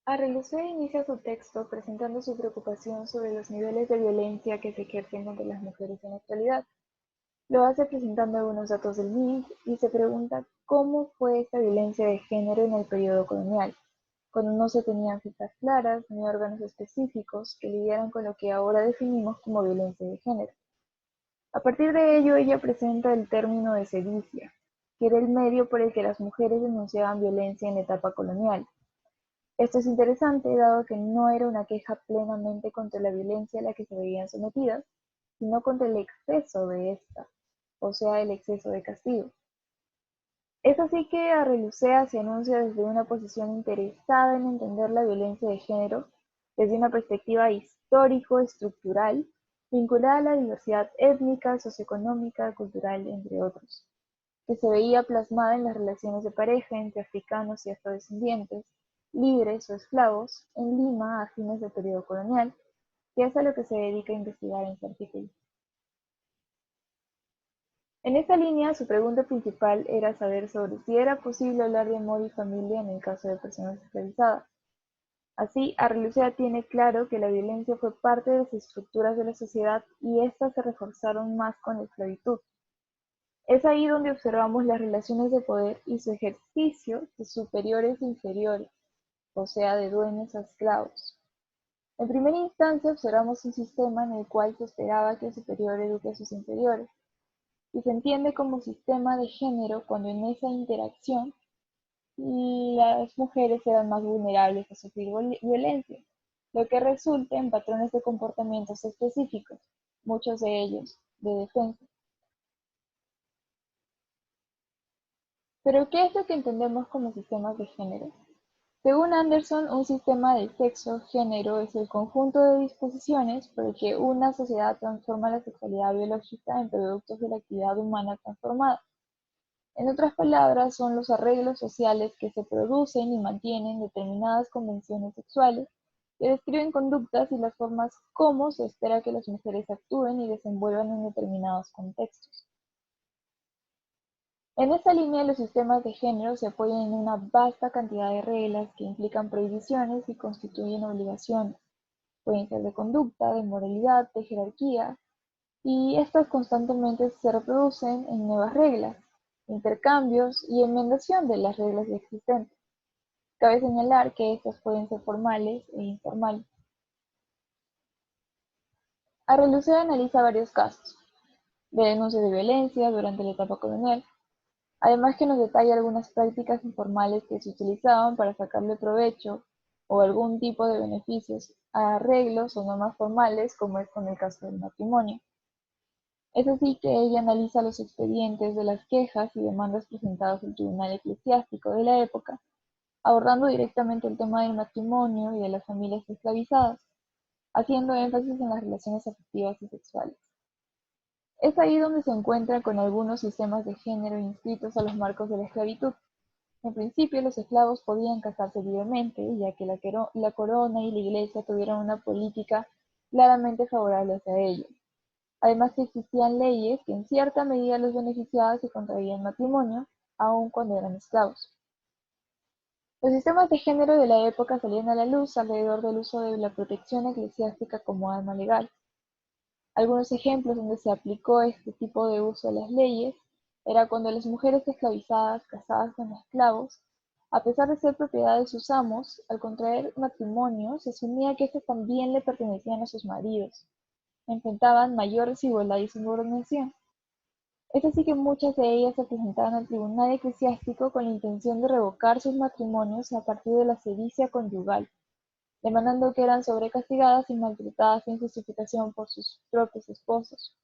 Arrelucé inicia su texto presentando su preocupación sobre los niveles de violencia que se ejercen contra las mujeres en la actualidad. Lo hace presentando algunos datos del MINC y se pregunta cómo fue esta violencia de género en el periodo colonial, cuando no se tenían cifras claras ni órganos específicos que lidiaran con lo que ahora definimos como violencia de género. A partir de ello, ella presenta el término de sedicia, que era el medio por el que las mujeres denunciaban violencia en la etapa colonial. Esto es interesante dado que no era una queja plenamente contra la violencia a la que se veían sometidas, sino contra el exceso de esta, o sea, el exceso de castigo. Es así que Arrelucea se anuncia desde una posición interesada en entender la violencia de género desde una perspectiva histórico-estructural vinculada a la diversidad étnica, socioeconómica, cultural, entre otros, que se veía plasmada en las relaciones de pareja entre africanos y afrodescendientes, libres o esclavos, en Lima a fines del periodo colonial, que es a lo que se dedica a investigar en su artículo. En esta línea, su pregunta principal era saber sobre si era posible hablar de amor y familia en el caso de personas esclavizadas. Así, Arrelucea tiene claro que la violencia fue parte de las estructuras de la sociedad y éstas se reforzaron más con la esclavitud. Es ahí donde observamos las relaciones de poder y su ejercicio de superiores e inferiores, o sea, de dueños a esclavos. En primera instancia observamos un sistema en el cual se esperaba que el superior eduque a sus inferiores, y se entiende como sistema de género cuando en esa interacción las mujeres eran más vulnerables a sufrir violencia, lo que resulta en patrones de comportamientos específicos, muchos de ellos de defensa. Pero, ¿qué es lo que entendemos como sistemas de género? Según Anderson, un sistema de sexo-género es el conjunto de disposiciones por el que una sociedad transforma la sexualidad biológica en productos de la actividad humana transformada. En otras palabras, son los arreglos sociales que se producen y mantienen determinadas convenciones sexuales que describen conductas y las formas como se espera que las mujeres actúen y desenvuelvan en determinados contextos. En esta línea, los sistemas de género se apoyan en una vasta cantidad de reglas que implican prohibiciones y constituyen obligaciones. Pueden ser de conducta, de moralidad, de jerarquía, y estas constantemente se reproducen en nuevas reglas, intercambios y enmendación de las reglas existentes. Cabe señalar que estas pueden ser formales e informales. Arrelucea analiza varios casos de denuncias de violencia durante la etapa colonial, además que nos detalla algunas prácticas informales que se utilizaban para sacarle provecho o algún tipo de beneficios a arreglos o normas formales, como es con el caso del matrimonio. Es así que ella analiza los expedientes de las quejas y demandas presentadas al tribunal eclesiástico de la época, abordando directamente el tema del matrimonio y de las familias esclavizadas, haciendo énfasis en las relaciones afectivas y sexuales. Es ahí donde se encuentra con algunos sistemas de género inscritos a los marcos de la esclavitud. En principio, los esclavos podían casarse libremente, ya que la corona y la iglesia tuvieron una política claramente favorable hacia ellos. Además que existían leyes que en cierta medida los beneficiaban si contraían matrimonio, aun cuando eran esclavos. Los sistemas de género de la época salían a la luz alrededor del uso de la protección eclesiástica como arma legal. Algunos ejemplos donde se aplicó este tipo de uso de las leyes era cuando las mujeres esclavizadas casadas con esclavos, a pesar de ser propiedad de sus amos, al contraer matrimonio se asumía que estos también le pertenecían a sus maridos. Enfrentaban mayor desigualdad y subordinación. Es así que muchas de ellas se presentaban al tribunal eclesiástico con la intención de revocar sus matrimonios a partir de la sedicia conyugal, demandando que eran sobrecastigadas y maltratadas sin justificación por sus propios esposos.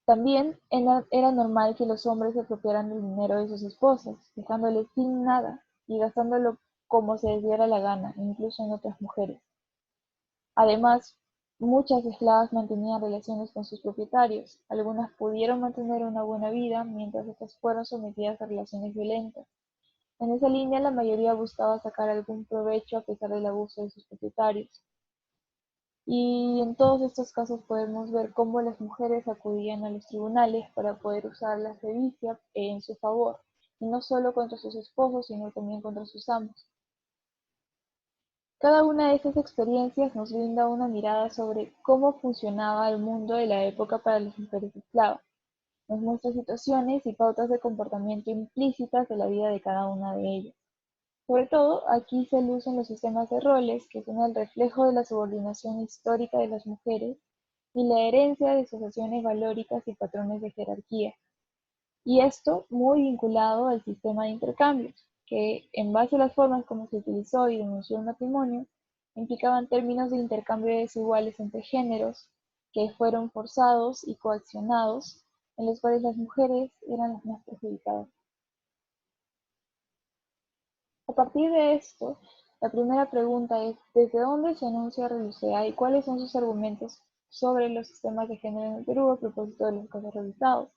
También era normal que los hombres se apropiaran del dinero de sus esposas, dejándoles sin nada y gastándolo como se les diera la gana, incluso en otras mujeres. Además, muchas esclavas mantenían relaciones con sus propietarios. Algunas pudieron mantener una buena vida, mientras otras fueron sometidas a relaciones violentas. En esa línea, la mayoría buscaba sacar algún provecho a pesar del abuso de sus propietarios. Y en todos estos casos podemos ver cómo las mujeres acudían a los tribunales para poder usar la sevicia en su favor, y no solo contra sus esposos, sino también contra sus amos. Cada una de estas experiencias nos brinda una mirada sobre cómo funcionaba el mundo de la época para las mujeres esclavas, nos muestra situaciones y pautas de comportamiento implícitas de la vida de cada una de ellas. Sobre todo, aquí se lucen los sistemas de roles, que son el reflejo de la subordinación histórica de las mujeres y la herencia de asociaciones valóricas y patrones de jerarquía. Y esto muy vinculado al sistema de intercambios, que en base a las formas como se utilizó y denunció el matrimonio, implicaban términos de intercambio desiguales entre géneros, que fueron forzados y coaccionados, en los cuales las mujeres eran las más perjudicadas. A partir de esto, la primera pregunta es, ¿desde dónde se enuncia ReLuCea y cuáles son sus argumentos sobre los sistemas de género en el Perú a propósito de los casos revisados?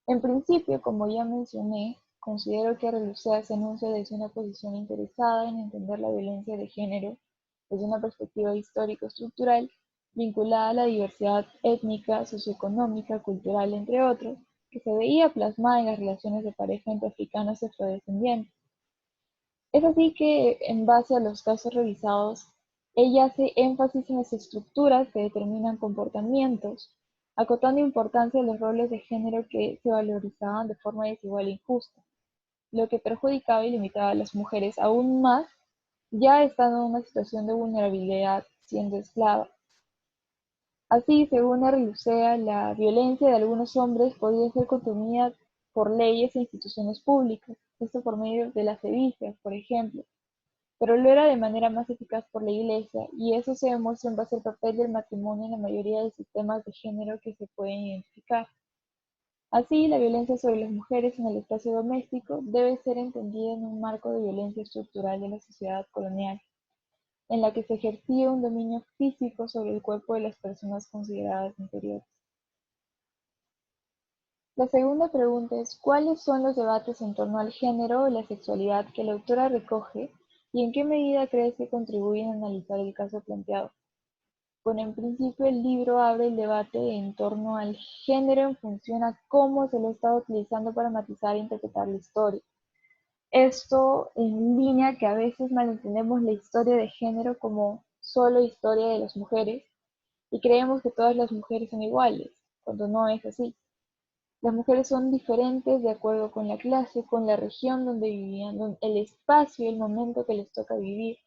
En principio, como ya mencioné, considero que ReLuCea se enuncia desde una posición interesada en entender la violencia de género desde una perspectiva histórico-estructural vinculada a la diversidad étnica, socioeconómica, cultural, entre otros, que se veía plasmada en las relaciones de pareja entre africanos y afrodescendientes. Es así que, en base a los casos revisados, ella hace énfasis en las estructuras que determinan comportamientos, acotando importancia a los roles de género que se valorizaban de forma desigual e injusta, lo que perjudicaba y limitaba a las mujeres aún más, ya estando en una situación de vulnerabilidad siendo esclava. Así, según ReLuCea, la violencia de algunos hombres podía ser contenida por leyes e instituciones públicas, esto por medio de las sedicias, por ejemplo, pero lo era de manera más eficaz por la Iglesia, y eso se demuestra en base al papel del matrimonio en la mayoría de sistemas de género que se pueden identificar. Así, la violencia sobre las mujeres en el espacio doméstico debe ser entendida en un marco de violencia estructural de la sociedad colonial, en la que se ejercía un dominio físico sobre el cuerpo de las personas consideradas inferiores. La segunda pregunta es, ¿cuáles son los debates en torno al género y la sexualidad que la autora recoge y en qué medida crees que contribuyen a analizar el caso planteado? Bueno, en principio el libro abre el debate en torno al género en función a cómo se lo ha estado utilizando para matizar e interpretar la historia. Esto en línea que a veces malentendemos la historia de género como solo historia de las mujeres y creemos que todas las mujeres son iguales, cuando no es así. Las mujeres son diferentes de acuerdo con la clase, con la región donde vivían, el espacio y el momento que les toca vivir.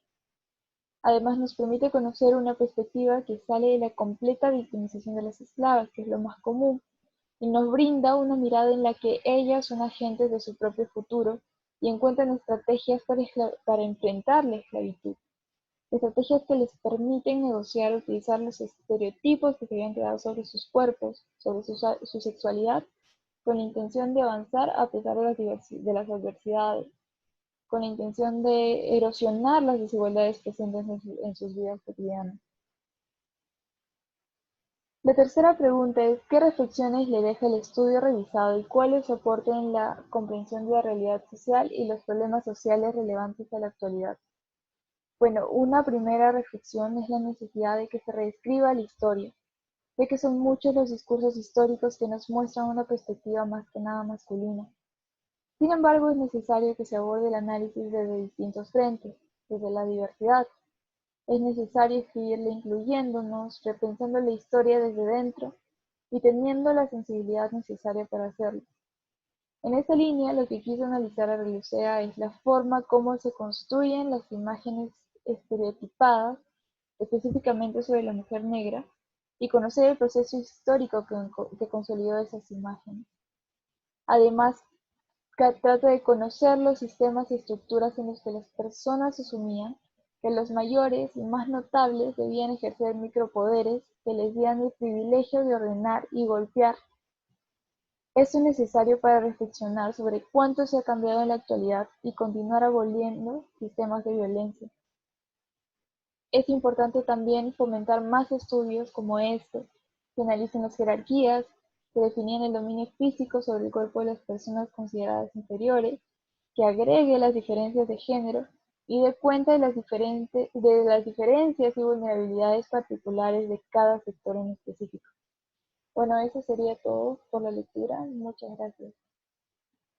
Además, nos permite conocer una perspectiva que sale de la completa victimización de las esclavas, que es lo más común, y nos brinda una mirada en la que ellas son agentes de su propio futuro y encuentran estrategias para enfrentar la esclavitud. Estrategias que les permiten negociar, utilizar los estereotipos que se habían quedado sobre sus cuerpos, sobre su sexualidad, con la intención de avanzar a pesar de las adversidades, con la intención de erosionar las desigualdades presentes en sus vidas cotidianas. La tercera pregunta es, ¿qué reflexiones le deja el estudio revisado y cuál es su aporte en la comprensión de la realidad social y los problemas sociales relevantes a la actualidad? Bueno, una primera reflexión es la necesidad de que se reescriba la historia, ya que son muchos los discursos históricos que nos muestran una perspectiva más que nada masculina. Sin embargo, es necesario que se aborde el análisis desde distintos frentes, desde la diversidad. Es necesario seguirle incluyéndonos, repensando la historia desde dentro y teniendo la sensibilidad necesaria para hacerlo. En esta línea, lo que quiso analizar a ReLuCea es la forma como se construyen las imágenes estereotipadas, específicamente sobre la mujer negra, y conocer el proceso histórico que consolidó esas imágenes. Además, trata de conocer los sistemas y estructuras en los que las personas asumían que los mayores y más notables debían ejercer micropoderes que les dieran el privilegio de ordenar y golpear. Esto es necesario para reflexionar sobre cuánto se ha cambiado en la actualidad y continuar aboliendo sistemas de violencia. Es importante también fomentar más estudios como este, que analicen las jerarquías, que definían el dominio físico sobre el cuerpo de las personas consideradas inferiores, que agregue las diferencias de género y dé cuenta de las diferencias y vulnerabilidades particulares de cada sector en específico. Bueno, eso sería todo por la lectura. Muchas gracias.